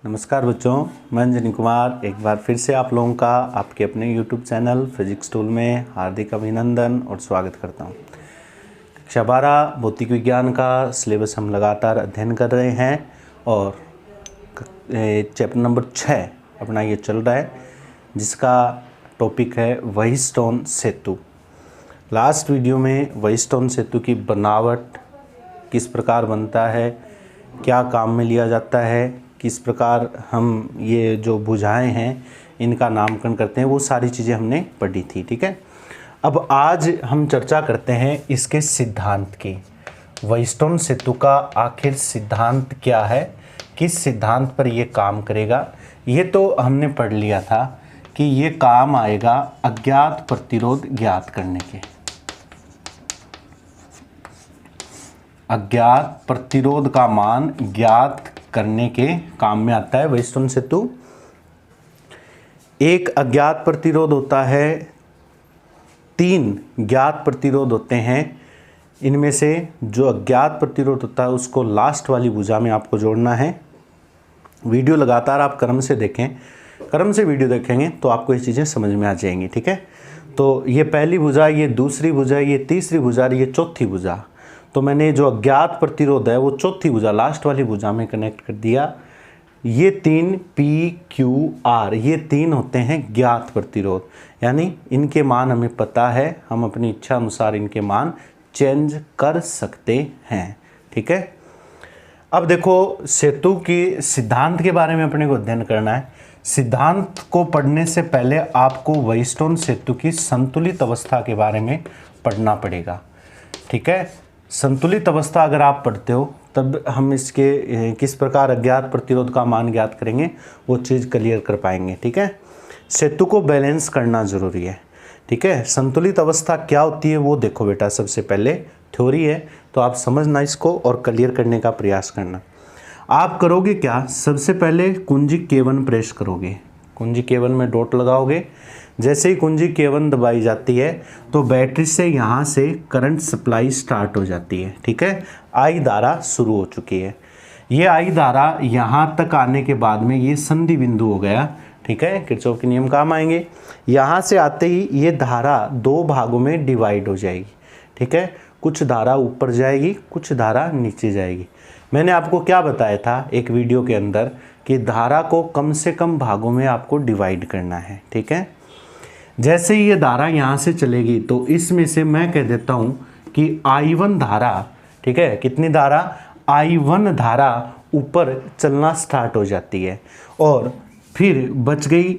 नमस्कार बच्चों, मैं अंजनी कुमार एक बार फिर से आप लोगों का आपके अपने YouTube चैनल फिजिक्स टूल में हार्दिक अभिनंदन और स्वागत करता हूं। कक्षा 12 भौतिक विज्ञान का सिलेबस हम लगातार अध्ययन कर रहे हैं और चैप्टर नंबर 6 अपना ये चल रहा है, जिसका टॉपिक है व्हीटस्टोन सेतु। लास्ट वीडियो में व्हीटस्टोन सेतु की बनावट किस प्रकार बनता है, क्या काम में लिया जाता है, किस प्रकार हम ये जो भुजाएं हैं इनका नामकरण करते हैं, वो सारी चीज़ें हमने पढ़ी थी। ठीक है, अब आज हम चर्चा करते हैं इसके सिद्धांत की। व्हीटस्टोन सेतु का आखिर सिद्धांत क्या है, किस सिद्धांत पर ये काम करेगा। ये तो हमने पढ़ लिया था कि ये काम आएगा अज्ञात प्रतिरोध ज्ञात करने के। अज्ञात प्रतिरोध का मान ज्ञात करने के काम में आता है व्हीटस्टोन सेतु। एक अज्ञात प्रतिरोध होता है, 3 ज्ञात प्रतिरोध होते हैं। इनमें से जो अज्ञात प्रतिरोध होता है उसको लास्ट वाली भुजा में आपको जोड़ना है। वीडियो लगातार आप क्रम से देखें, क्रम से वीडियो देखेंगे तो आपको ये चीज़ें समझ में आ जाएंगी। ठीक है, तो ये पहली भुजा, ये दूसरी भुजा, ये तीसरी भुजा, ये चौथी भुजा। तो मैंने जो अज्ञात प्रतिरोध है वो चौथी भुजा लास्ट वाली भुजा में कनेक्ट कर दिया। ये 3 PQR, ये 3 होते हैं ज्ञात प्रतिरोध, यानी इनके मान हमें पता है, हम अपनी इच्छा अनुसार इनके मान चेंज कर सकते हैं। ठीक है, अब देखो सेतु की सिद्धांत के बारे में अपने को अध्ययन करना है। सिद्धांत को पढ़ने से पहले आपको व्हीटस्टोन सेतु की संतुलित अवस्था के बारे में पढ़ना पड़ेगा। ठीक है, संतुलित अवस्था अगर आप पढ़ते हो तब हम इसके किस प्रकार अज्ञात प्रतिरोध का मान ज्ञात करेंगे वो चीज़ क्लियर कर पाएंगे। ठीक है, सेतु को बैलेंस करना ज़रूरी है। ठीक है, संतुलित अवस्था क्या होती है वो देखो बेटा, सबसे पहले थ्योरी है तो आप समझना इसको और क्लियर करने का प्रयास करना। आप करोगे क्या, सबसे पहले कुंजी K1 प्रेस करोगे, कुंजी K1 में डॉट लगाओगे। जैसे ही कुंजी K1 दबाई जाती है तो बैटरी से यहाँ से करंट सप्लाई स्टार्ट हो जाती है। ठीक है, आई धारा शुरू हो चुकी है। ये आई धारा यहाँ तक आने के बाद में ये संधि बिंदु हो गया। ठीक है, किरचॉफ के नियम काम आएंगे। यहाँ से आते ही ये धारा 2 भागों में डिवाइड हो जाएगी। ठीक है, कुछ धारा ऊपर जाएगी, कुछ धारा नीचे जाएगी। मैंने आपको क्या बताया था एक वीडियो के अंदर कि धारा को कम से कम भागों में आपको डिवाइड करना है। ठीक है, जैसे ही ये धारा यहाँ से चलेगी तो इसमें से मैं कह देता हूँ कि I1 धारा, ठीक है, कितनी धारा, I1 धारा ऊपर चलना स्टार्ट हो जाती है और फिर बच गई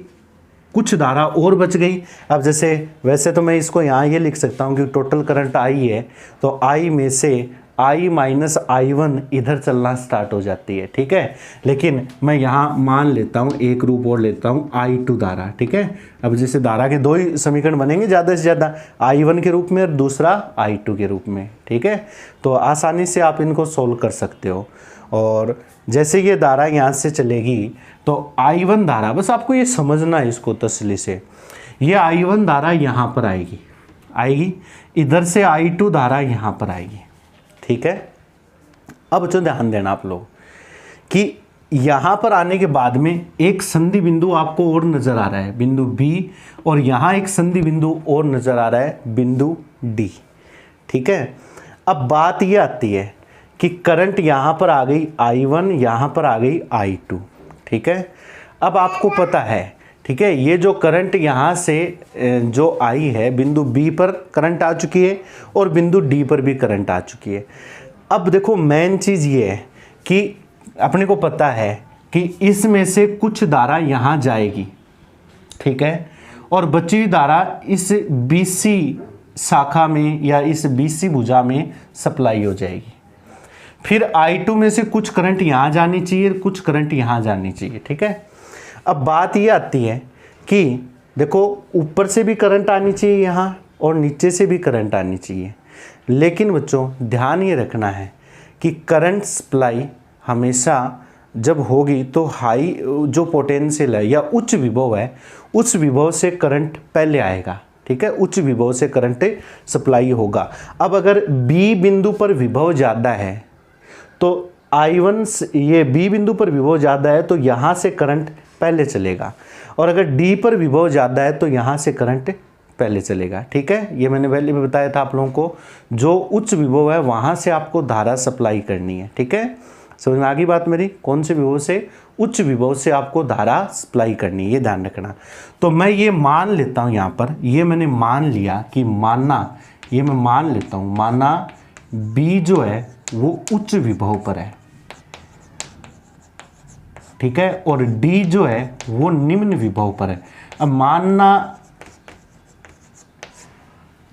कुछ धारा और बच गई। अब जैसे वैसे तो मैं इसको यहाँ ये लिख सकता हूँ कि टोटल करंट I है, तो I में से I माइनस I1 इधर चलना स्टार्ट हो जाती है। ठीक है, लेकिन मैं यहाँ मान लेता हूँ, एक रूप और लेता हूँ I2 धारा। ठीक है, अब जैसे धारा के 2 ही समीकरण बनेंगे ज़्यादा से ज़्यादा, I1 के रूप में और दूसरा I2 के रूप में। ठीक है, तो आसानी से आप इनको सोल्व कर सकते हो। और जैसे ये धारा यहाँ से चलेगी तो I1 धारा, बस आपको ये समझना है इसको तसल्ली से, ये I1 धारा यहाँ पर आएगी, इधर से I2 धारा यहाँ पर आएगी। ठीक है, अब जो ध्यान देना आप लोग कि यहाँ पर आने के बाद में एक संधि बिंदु आपको और नज़र आ रहा है, बिंदु B, और यहाँ एक संधि बिंदु और नज़र आ रहा है, बिंदु D। ठीक है, अब बात ये आती है कि करंट यहाँ पर आ गई I1, यहाँ पर आ गई I2। ठीक है, अब आपको पता है, ठीक है, ये जो करंट यहाँ से जो आई है, बिंदु B पर करंट आ चुकी है और बिंदु D पर भी करंट आ चुकी है। अब देखो मेन चीज़ ये है कि अपने को पता है कि इसमें से कुछ धारा यहाँ जाएगी। ठीक है, और बची हुई धारा इस BC शाखा में या इस BC भुजा में सप्लाई हो जाएगी। फिर I2 में से कुछ करंट यहाँ जानी चाहिए, कुछ करंट यहाँ जानी चाहिए। ठीक है, अब बात ये आती है कि देखो ऊपर से भी करंट आनी चाहिए यहाँ और नीचे से भी करंट आनी चाहिए, लेकिन बच्चों ध्यान ये रखना है कि करंट सप्लाई हमेशा जब होगी तो हाई जो पोटेंशियल है या उच्च विभव है, उस विभव से करंट पहले आएगा। ठीक है, उच्च विभव से करंट सप्लाई होगा। अब अगर B बिंदु पर विभव ज़्यादा है तो I1 ये B बिंदु पर विभव ज़्यादा है तो यहाँ से करंट पहले चलेगा, और अगर D पर विभव ज़्यादा है तो यहाँ से करंट पहले चलेगा। ठीक है, ये मैंने पहले भी बताया था आप लोगों को, जो उच्च विभव है वहाँ से आपको धारा सप्लाई करनी है। ठीक है, समझ में आ गई बात मेरी? कौन से विभव से? उच्च विभव से आपको धारा सप्लाई करनी है, ये ध्यान रखना। तो मैं ये मान लेता हूँ यहाँ पर, ये मैंने मान लिया कि ये मैं मान लेता हूँ, माना B जो है वो उच्च विभव पर है, ठीक है, और D जो है वो निम्न विभव पर है। अब मानना,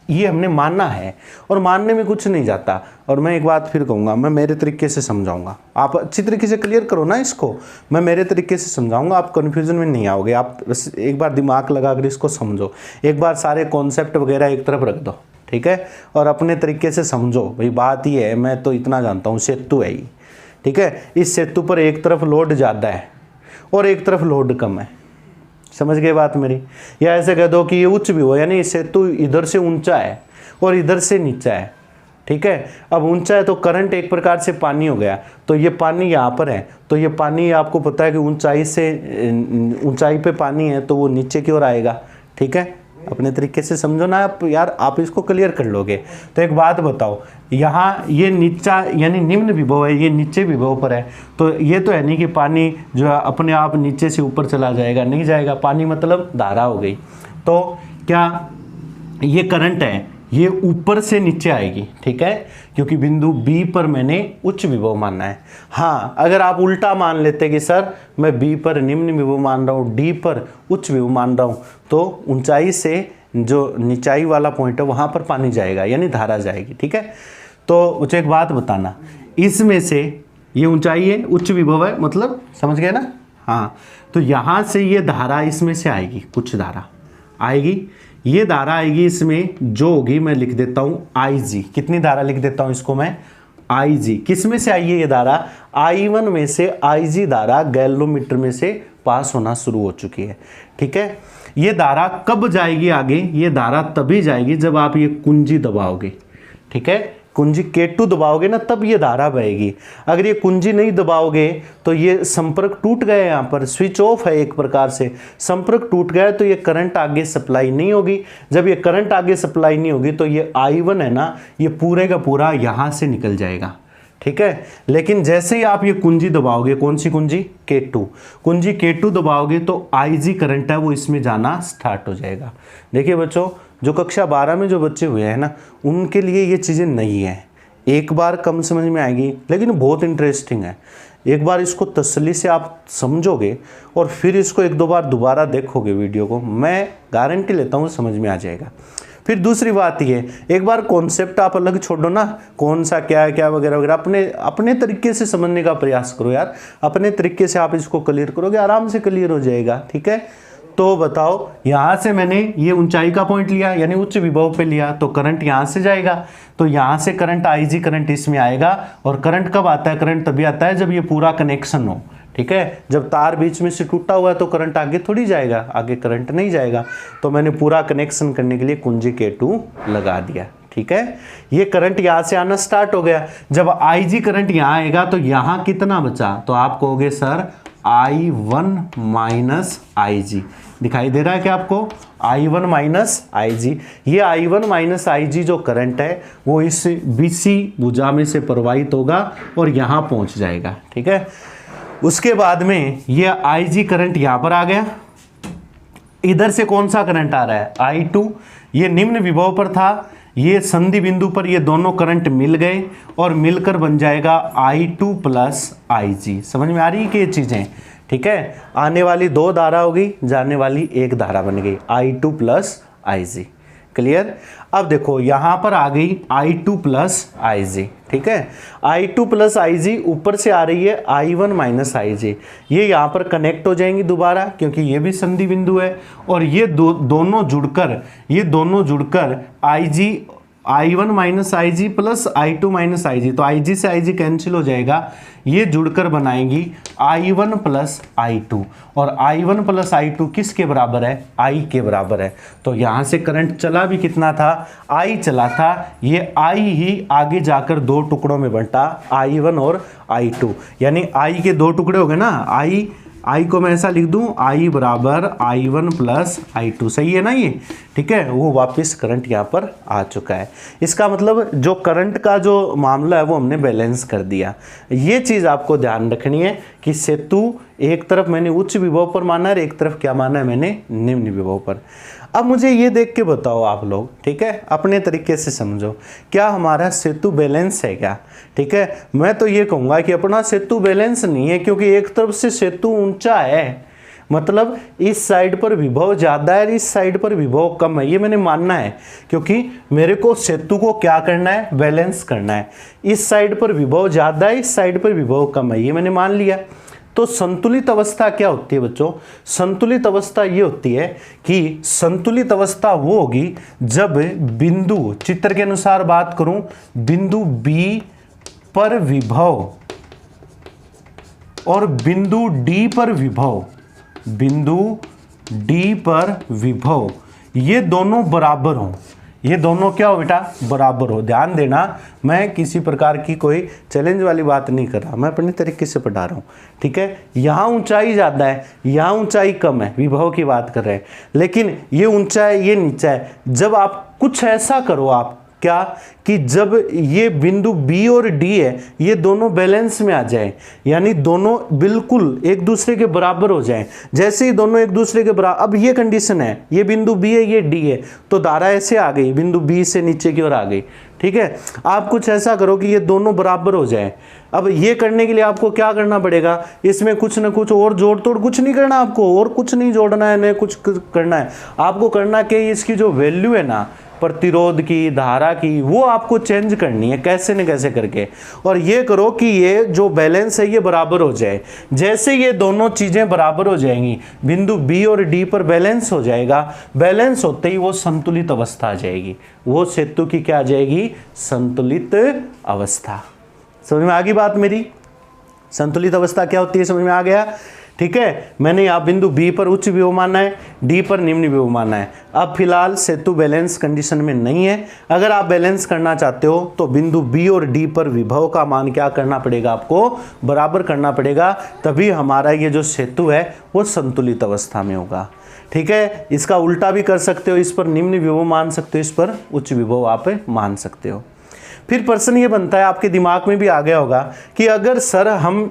ये हमने मानना है, और मानने में कुछ नहीं जाता। और मैं एक बात फिर कहूँगा, मैं मेरे तरीके से समझाऊंगा, आप अच्छी तरीके से क्लियर करो ना इसको, मैं मेरे तरीके से समझाऊंगा, आप कन्फ्यूजन में नहीं आओगे। आप बस एक बार दिमाग लगा कर इसको समझो, एक बार सारे कॉन्सेप्ट वगैरह एक तरफ रख दो, ठीक है, और अपने तरीके से समझो। भाई बात ये है, मैं तो इतना जानता हूँ, सेतु है ये, ठीक है, इस सेतु पर एक तरफ लोड ज़्यादा है और एक तरफ लोड कम है, समझ गए बात मेरी? या ऐसे कह दो कि ये उच्च विभव, यानी सेतु इधर से ऊंचा है और इधर से नीचा है, ठीक है। अब ऊंचा है तो करंट एक प्रकार से पानी हो गया, तो ये पानी यहाँ पर है, तो ये पानी आपको पता है कि ऊंचाई पे पानी है तो वो नीचे की ओर आएगा, ठीक है। अपने तरीके से समझो ना आप यार, आप इसको क्लियर कर लोगे। तो एक बात बताओ, यहाँ ये नीचा यानी निम्न विभव है, ये नीचे विभव पर है, तो ये तो है नहीं कि पानी जो है अपने आप नीचे से ऊपर चला जाएगा, नहीं जाएगा। पानी मतलब धारा हो गई, तो क्या ये करंट है ये ऊपर से नीचे आएगी, ठीक है, क्योंकि बिंदु B पर मैंने उच्च विभव मानना है। हाँ, अगर आप उल्टा मान लेते कि सर मैं B पर निम्न विभव मान रहा हूँ, D पर उच्च विभव मान रहा हूँ, तो ऊंचाई से जो निचाई वाला पॉइंट है वहाँ पर पानी जाएगा, यानी धारा जाएगी, ठीक है। तो मुझे एक बात बताना, इसमें से ये ऊंचाई है, उच्च विभव है, मतलब समझ गए ना? हाँ, तो यहाँ से ये धारा इसमें से आएगी, कुछ धारा आएगी, ये धारा आएगी इसमें, जो होगी मैं लिख देता हूँ IG। कितनी धारा लिख देता हूँ इसको मैं? IG। किस में से आई है ये धारा? I1 में से IG धारा गैल्वेनोमीटर में से पास होना शुरू हो चुकी है, ठीक है। ये धारा कब जाएगी आगे? ये धारा तभी जाएगी जब आप ये कुंजी दबाओगे, ठीक है, कुंजी K2 दबाओगे ना, तब ये धारा बहेगी। अगर ये कुंजी नहीं दबाओगे तो ये संपर्क टूट गया, यहाँ पर स्विच ऑफ है, एक प्रकार से संपर्क टूट गया, तो ये करंट आगे सप्लाई नहीं होगी। जब ये करंट आगे सप्लाई नहीं होगी तो ये I1 है ना, ये पूरे का पूरा यहाँ से निकल जाएगा, ठीक है। लेकिन जैसे ही आप ये कुंजी दबाओगे, कौन सी कुंजी? K2, कुंजी K2 दबाओगे तो IG करंट है वो इसमें जाना स्टार्ट हो जाएगा। देखिए बच्चों, जो कक्षा 12 में जो बच्चे हुए हैं ना, उनके लिए ये चीज़ें नहीं है, एक बार कम समझ में आएगी, लेकिन बहुत इंटरेस्टिंग है। एक बार इसको तसल्ली से आप समझोगे और फिर इसको एक दो बार दोबारा देखोगे वीडियो को, मैं गारंटी लेता हूँ समझ में आ जाएगा। फिर दूसरी बात ये, एक बार कॉन्सेप्ट आप अलग छोड़ो ना, कौन सा क्या है क्या वगैरह वगैरह, अपने तरीके से समझने का प्रयास करो यार, अपने तरीके से आप इसको क्लियर करोगे, आराम से क्लियर हो जाएगा, ठीक है। तो बताओ, यहाँ से मैंने ये ऊंचाई का पॉइंट लिया, यानी उच्च विभव पे लिया, तो करंट यहाँ से जाएगा, तो यहाँ से करंट IG करंट इसमें आएगा। और करंट कब आता है? करंट तभी आता है जब ये पूरा कनेक्शन हो, ठीक है। जब तार बीच में से टूटा हुआ है तो करंट आगे थोड़ी जाएगा, आगे करंट नहीं जाएगा। तो मैंने पूरा कनेक्शन करने के लिए कुंजी K2 लगा दिया, ठीक है। ये करंट यहाँ से आना स्टार्ट हो गया। जब IG करंट यहाँ आएगा तो यहाँ कितना बचा? तो आप कहोगे सर I1 माइनस IG। दिखाई दे रहा है क्या आपको? I1 minus IG। ये I1 माइनस IG जो करंट है वो इस BC भुजा में से प्रवाहित होगा और यहाँ पहुँच जाएगा, ठीक है। उसके बाद में ये IG करंट यहाँ पर आ गया, इधर से कौन सा करंट आ रहा है? I2। ये निम्न विभव पर था, ये संधि बिंदु पर ये दोनों करंट मिल गए और मिलकर बन जाएगा I2 प्लस IG। समझ में आ रही है कि ये चीज़ें, ठीक है। आने वाली दो धारा होगी, जाने वाली एक धारा बन गई, I2 प्लस IG। क्लियर? अब देखो यहाँ पर आ गई I2 प्लस IG, ठीक है। I2 प्लस IG ऊपर से आ रही है I1 माइनस IG। ये यहाँ पर कनेक्ट हो जाएंगी दोबारा, क्योंकि ये भी संधि बिंदु है, और ये दोनों जुड़कर IG I1 माइनस आई जी प्लस I2 माइनस आई जी, तो आई जी से आई जी कैंसिल हो जाएगा, ये जुड़कर बनाएंगी I1 प्लस I2, और I1 प्लस I2 किसके बराबर है? I के बराबर है। तो यहाँ से करंट चला भी कितना था? I चला था। ये I ही आगे जाकर दो टुकड़ों में बंटा, I1 और I2, यानी I के दो टुकड़े हो गए ना। I को मैं ऐसा लिख दूं, I बराबर I1 प्लस I2, सही है ना ये? ठीक है, वो वापस करंट यहाँ पर आ चुका है। इसका मतलब जो करंट का जो मामला है वो हमने बैलेंस कर दिया। ये चीज़ आपको ध्यान रखनी है कि सेतु एक तरफ मैंने उच्च विभव पर माना है, एक तरफ क्या माना है मैंने? निम्न विभव पर। अब मुझे ये देख के बताओ आप लोग, ठीक है, अपने तरीके से समझो, क्या हमारा सेतु बैलेंस है क्या? ठीक है, मैं तो ये कहूँगा कि अपना सेतु बैलेंस नहीं है, क्योंकि एक तरफ से सेतु ऊंचा है, मतलब इस साइड पर विभव ज़्यादा है, इस साइड पर विभव कम है, ये मैंने मानना है, क्योंकि मेरे को सेतु को क्या करना है? बैलेंस करना है। इस साइड पर विभव ज़्यादा है, इस साइड पर विभव कम है, ये मैंने मान लिया। तो संतुलित अवस्था क्या होती है बच्चों? संतुलित अवस्था ये होती है कि संतुलित अवस्था वो होगी जब बिंदु, चित्र के अनुसार बात करूं, बिंदु B पर विभव और बिंदु D पर विभव, बिंदु D पर विभव, ये दोनों बराबर हों। ये दोनों क्या हो बेटा? बराबर हो। ध्यान देना, मैं किसी प्रकार की कोई चैलेंज वाली बात नहीं कर रहा, मैं अपने तरीके से पढ़ा रहा हूँ। ठीक है, यहाँ ऊंचाई ज़्यादा है, यहाँ ऊंचाई कम है, विभव की बात कर रहे हैं, लेकिन ये ऊंचा है, ये नीचा है। जब आप कुछ ऐसा करो, आप क्या कि जब ये बिंदु B और D है, ये दोनों बैलेंस में आ जाए, यानी दोनों बिल्कुल एक दूसरे के बराबर हो जाएं। जैसे ही दोनों एक दूसरे के बराबर, अब ये कंडीशन है, ये बिंदु B है, ये D है, तो धारा ऐसे आ गई, बिंदु B से नीचे की ओर आ गई। ठीक है, आप कुछ ऐसा करो कि ये दोनों बराबर हो जाए। अब ये करने के लिए आपको क्या करना पड़ेगा? इसमें कुछ ना कुछ और जोड़ तोड़ कुछ नहीं करना, आपको और कुछ नहीं जोड़ना है, न कुछ करना है। आपको करना कि इसकी जो वैल्यू है ना, प्रतिरोध की, धारा की, वो आपको चेंज करनी है कैसे न कैसे करके, और ये करो कि ये जो बैलेंस है ये बराबर हो जाए। जैसे ये दोनों चीज़ें बराबर हो जाएंगी, बिंदु B और D पर बैलेंस हो जाएगा, बैलेंस होते ही वो संतुलित अवस्था आ जाएगी, वो सेतु की क्या आ जाएगी? संतुलित अवस्था। समझ में आ गई बात मेरी? संतुलित अवस्था क्या होती है, समझ में आ गया? ठीक है, मैंने यहाँ बिंदु B पर उच्च विभव माना है, D पर निम्न विभव माना है। अब फिलहाल सेतु बैलेंस कंडीशन में नहीं है। अगर आप बैलेंस करना चाहते हो तो बिंदु B और D पर विभव का मान क्या करना पड़ेगा? आपको बराबर करना पड़ेगा, तभी हमारा ये जो सेतु है वो संतुलित अवस्था में होगा। ठीक है, इसका उल्टा भी कर सकते हो, इस पर निम्न विभव मान सकते हो, इस पर उच्च विभव आप मान सकते हो। फिर प्रश्न ये बनता है, आपके दिमाग में भी आ गया होगा कि अगर सर हम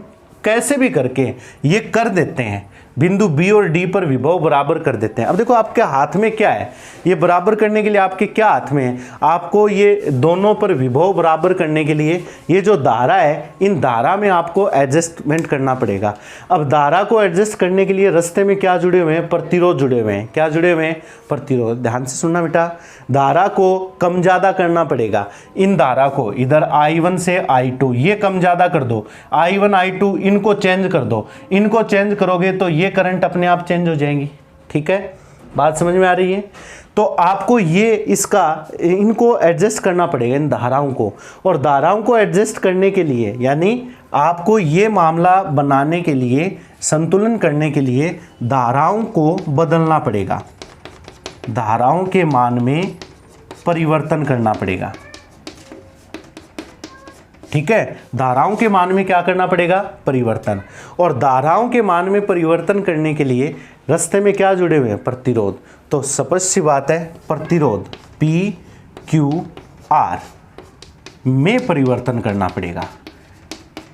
कैसे भी करके ये कर देते हैं, बिंदु B और D पर विभव बराबर कर देते हैं। अब देखो आपके हाथ में क्या है, ये बराबर करने के लिए आपके क्या हाथ में है? आपको ये दोनों पर विभव बराबर करने के लिए ये जो धारा है, इन धारा में आपको एडजस्टमेंट करना पड़ेगा। अब धारा को एडजस्ट करने के लिए रास्ते में क्या जुड़े हुए हैं? प्रतिरोध जुड़े हुए हैं। क्या जुड़े हुए हैं? प्रतिरोध। ध्यान से सुनना बेटा, धारा को कम ज़्यादा करना पड़ेगा। इन धारा को इधर I1 से I2 ये कम ज़्यादा कर दो, I1 I2 इनको चेंज कर दो। इनको चेंज करोगे तो ये करंट अपने आप चेंज हो जाएंगी। ठीक है, बात समझ में आ रही है? तो आपको ये इनको एडजस्ट करना पड़ेगा, इन धाराओं को। और धाराओं को एडजस्ट करने के लिए, यानी आपको ये मामला बनाने के लिए, संतुलन करने के लिए धाराओं को बदलना पड़ेगा, धाराओं के मान में परिवर्तन करना पड़ेगा। ठीक है, धाराओं के मान में क्या करना पड़ेगा? परिवर्तन। और धाराओं के मान में परिवर्तन करने के लिए रास्ते में क्या जुड़े हुए हैं? प्रतिरोध। तो स्पष्ट सी बात है, प्रतिरोध PQR में परिवर्तन करना पड़ेगा।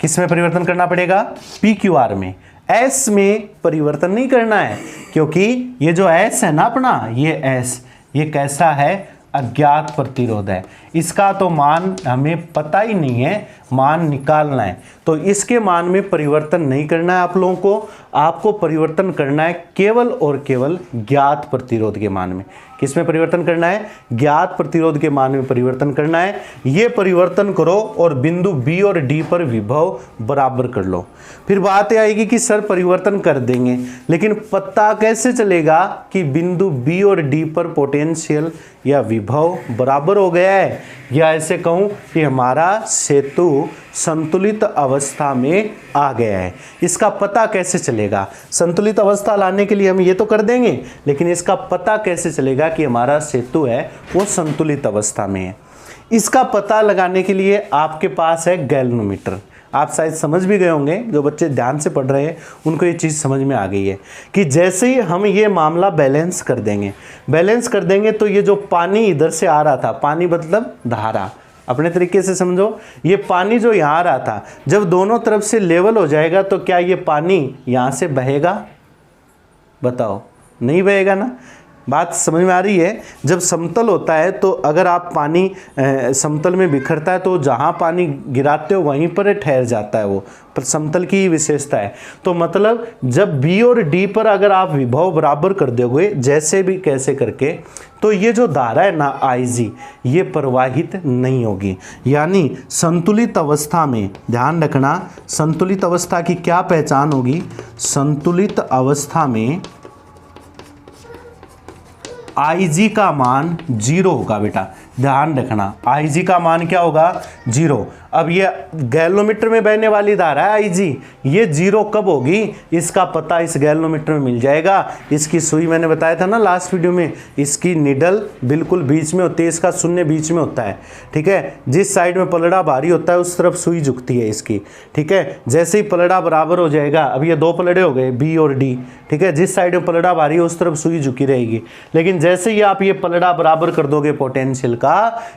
किस में परिवर्तन करना पड़ेगा? PQR में। S में परिवर्तन नहीं करना है, क्योंकि ये जो S है ना अपना, ये S, ये कैसा है? अज्ञात प्रतिरोध है। इसका तो मान हमें पता ही नहीं है, मान निकालना है। तो इसके मान में परिवर्तन नहीं करना है आप लोगों को। आपको परिवर्तन करना है केवल और केवल ज्ञात प्रतिरोध के मान में। किसमें परिवर्तन करना है? ज्ञात प्रतिरोध के मान में परिवर्तन करना है। ये परिवर्तन करो और बिंदु बी और डी पर विभव बराबर कर लो। फिर बात यह आएगी कि सर परिवर्तन कर देंगे, लेकिन पता कैसे चलेगा कि बिंदु बी और डी पर पोटेंशियल या विभव बराबर हो गया है, या ऐसे कहूं कि हमारा सेतु संतुलित अवस्था में आ गया है। इसका पता कैसे चलेगा? संतुलित अवस्था लाने के लिए हम ये तो कर देंगे, लेकिन इसका पता कैसे चलेगा कि हमारा सेतु है वो संतुलित अवस्था में है? इसका पता लगाने के लिए आपके पास है गैल्वेनोमीटर। आप शायद समझ भी गए होंगे, जो बच्चे ध्यान से पढ़ रहे हैं उनको ये चीज़ समझ में आ गई है कि जैसे ही हम ये मामला बैलेंस कर देंगे तो ये जो पानी इधर से आ रहा था, पानी मतलब धारा, अपने तरीके से समझो, ये पानी जो यहाँ आ रहा था जब दोनों तरफ से लेवल हो जाएगा तो क्या ये पानी यहाँ से बहेगा? बताओ, नहीं बहेगा ना। बात समझ में आ रही है? जब समतल होता है तो अगर आप पानी समतल में बिखरता है तो जहाँ पानी गिराते हो वहीं पर ठहर जाता है, वो पर समतल की विशेषता है। तो मतलब जब बी और डी पर अगर आप विभव बराबर कर दोगे जैसे भी कैसे करके, तो ये जो धारा है ना IG, ये प्रवाहित नहीं होगी। यानी संतुलित अवस्था में, ध्यान रखना, संतुलित अवस्था की क्या पहचान होगी? संतुलित अवस्था में IG का मान 0 होगा बेटा, ध्यान रखना। IG का मान क्या होगा? 0। अब ये गैल्वेनोमीटर में बहने वाली धारा है IG, ये 0 कब होगी? इसका पता इस गैल्वेनोमीटर में मिल जाएगा। इसकी सुई मैंने बताया था ना लास्ट वीडियो में, इसकी निडल बिल्कुल बीच में होती है, इसका शून्य बीच में होता है, ठीक है। जिस साइड में पलड़ा भारी होता है उस तरफ सुई झुकती है इसकी, ठीक है। जैसे ही पलड़ा बराबर हो जाएगा, अब ये दो पलड़े हो गए B और D, ठीक है, जिस साइड में पलड़ा भारी है उस तरफ सुई झुकी रहेगी। लेकिन जैसे ही आप ये पलड़ा बराबर कर दोगे पोटेंशियल का,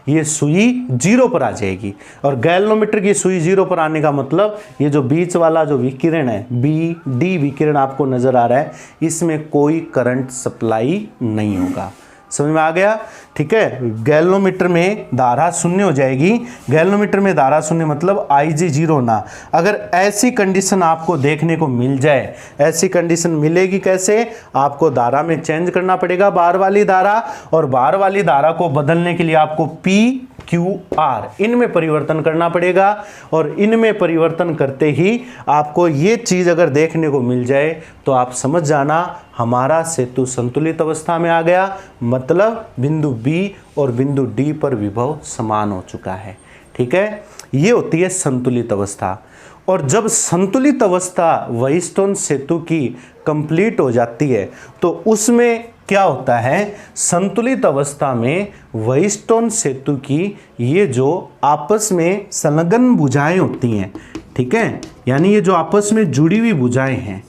ये सुई 0 पर आ जाएगी। और गैल्वेनोमीटर की सुई 0 पर आने का मतलब ये जो बीच वाला जो विकिरण है, BD विकिरण आपको नजर आ रहा है, इसमें कोई करंट सप्लाई नहीं होगा। समझ में आ गया? ठीक है। गैल्वेनोमीटर में धारा शून्य हो जाएगी। गैल्वेनोमीटर में धारा शून्य मतलब IG 0 ना। अगर ऐसी कंडीशन आपको देखने को मिल जाए, ऐसी कंडीशन मिलेगी कैसे? आपको धारा में चेंज करना पड़ेगा बाहर वाली धारा, और बाहर वाली धारा को बदलने के लिए आपको PQR इनमें परिवर्तन करना पड़ेगा। और इनमें परिवर्तन करते ही आपको ये चीज अगर देखने को मिल जाए तो आप समझ जाना हमारा सेतु संतुलित अवस्था में आ गया, मतलब बिंदु B और बिंदु D पर विभव समान हो चुका है। ठीक है, ये होती है संतुलित अवस्था। और जब संतुलित अवस्था व्हीटस्टोन सेतु की कंप्लीट हो जाती है तो उसमें क्या होता है? संतुलित अवस्था में व्हीटस्टोन सेतु की ये जो आपस में संलग्न भुजाएं होती हैं, ठीक है, यानी ये जो आपस में जुड़ी हुई भुजाएं हैं,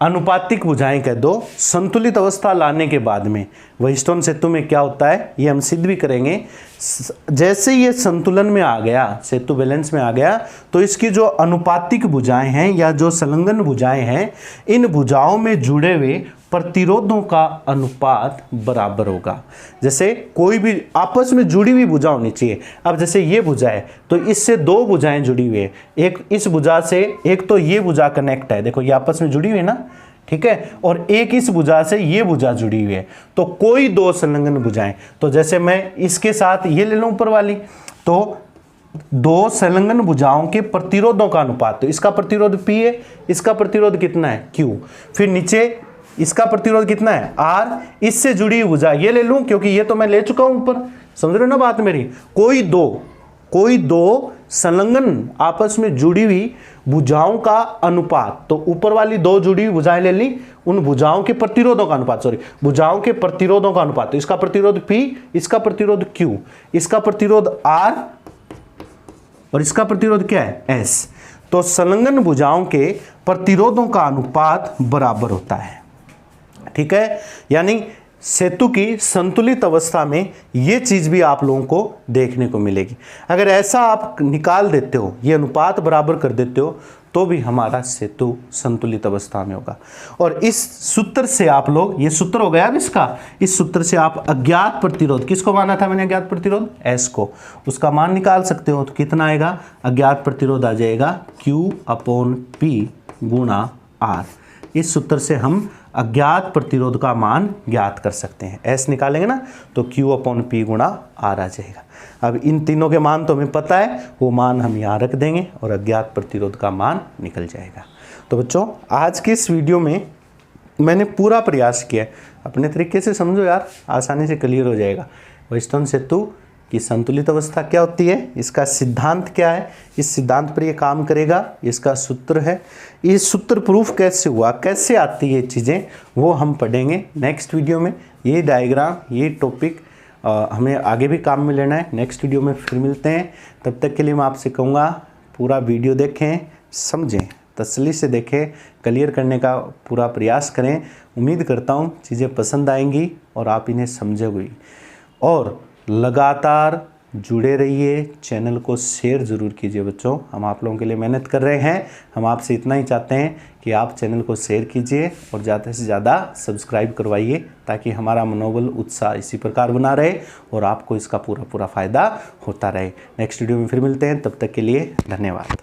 अनुपातिक भुजाएं कह दो, संतुलित अवस्था लाने के बाद में व्हीटस्टोन सेतु में क्या होता है ये हम सिद्ध भी करेंगे। जैसे ये संतुलन में आ गया, सेतु बैलेंस में आ गया, तो इसकी जो अनुपातिक भुजाएं हैं या जो संलग्न भुजाएं हैं, इन भुजाओं में जुड़े हुए प्रतिरोधों का अनुपात बराबर होगा। जैसे कोई भी आपस में जुड़ी हुई भुजा होनी चाहिए। अब जैसे ये भुजा है तो इससे दो भुजाएं जुड़ी हुई है, एक इस भुजा से, एक तो ये भुजा कनेक्ट है, देखो ये आपस में जुड़ी हुई है ना, ठीक है, और एक इस भुजा से ये भुजा जुड़ी हुई है, तो कोई दो संलग्न भुजाएं। तो जैसे मैं इसके साथ ये ले लूं ऊपर वाली, तो दो संलग्न भुजाओं के प्रतिरोधों का अनुपात, तो इसका प्रतिरोध P है, इसका प्रतिरोध कितना है Q, फिर नीचे इसका प्रतिरोध कितना है R, इससे जुड़ी हुई भुजा ये ले लूं क्योंकि ये तो मैं ले चुका हूं ऊपर। समझ रहे हो ना बात मेरी? कोई दो संलग्न आपस में जुड़ी हुई भुजाओं का अनुपात, तो ऊपर वाली दो जुड़ी हुई भुजाएं ले ली, उन भुजाओं के प्रतिरोधों का अनुपात, भुजाओं के प्रतिरोधों का अनुपात, तो इसका प्रतिरोध P, इसका प्रतिरोध Q, इसका प्रतिरोध R और इसका प्रतिरोध क्या है S। तो संलग्न भुजाओं के प्रतिरोधों का अनुपात बराबर होता है। ठीक है, यानी सेतु की संतुलित अवस्था में ये चीज भी आप लोगों को देखने को मिलेगी। अगर ऐसा आप निकाल देते हो, ये अनुपात बराबर कर देते हो, तो भी हमारा सेतु संतुलित अवस्था में होगा। और इस सूत्र से आप लोग, ये सूत्र हो गया अब इसका, इस सूत्र से आप अज्ञात प्रतिरोध, किसको माना था मैंने अज्ञात प्रतिरोध, S को, उसका मान निकाल सकते हो। तो कितना आएगा, अज्ञात प्रतिरोध आ जाएगा Q/P गुणा R। इस सूत्र से हम अज्ञात प्रतिरोध का मान ज्ञात कर सकते हैं। S निकालेंगे ना तो Q/P गुणा R आ जाएगा। अब इन तीनों के मान तो हमें पता है, वो मान हम यहाँ रख देंगे और अज्ञात प्रतिरोध का मान निकल जाएगा। तो बच्चों आज के इस वीडियो में मैंने पूरा प्रयास किया है, अपने तरीके से समझो यार, आसानी से क्लियर हो जाएगा। व्हीटस्टोन सेतु की संतुलित अवस्था क्या होती है, इसका सिद्धांत क्या है, इस सिद्धांत पर ये काम करेगा, इसका सूत्र है, ये सूत्र प्रूफ कैसे हुआ, कैसे आती है चीज़ें, वो हम पढ़ेंगे नेक्स्ट वीडियो में। ये डायग्राम, ये टॉपिक हमें आगे भी काम में लेना है। नेक्स्ट वीडियो में फिर मिलते हैं, तब तक के लिए मैं आपसे कहूँगा पूरा वीडियो देखें, समझें, तसल्ली से देखें, क्लियर करने का पूरा प्रयास करें। उम्मीद करता हूँ चीज़ें पसंद आएंगी और आप इन्हें समझोगे। और लगातार जुड़े रहिए, चैनल को शेयर ज़रूर कीजिए बच्चों, हम आप लोगों के लिए मेहनत कर रहे हैं। हम आपसे इतना ही चाहते हैं कि आप चैनल को शेयर कीजिए और ज़्यादा से ज़्यादा सब्सक्राइब करवाइए, ताकि हमारा मनोबल, उत्साह इसी प्रकार बना रहे और आपको इसका पूरा फ़ायदा होता रहे। नेक्स्ट वीडियो में फिर मिलते हैं, तब तक के लिए धन्यवाद।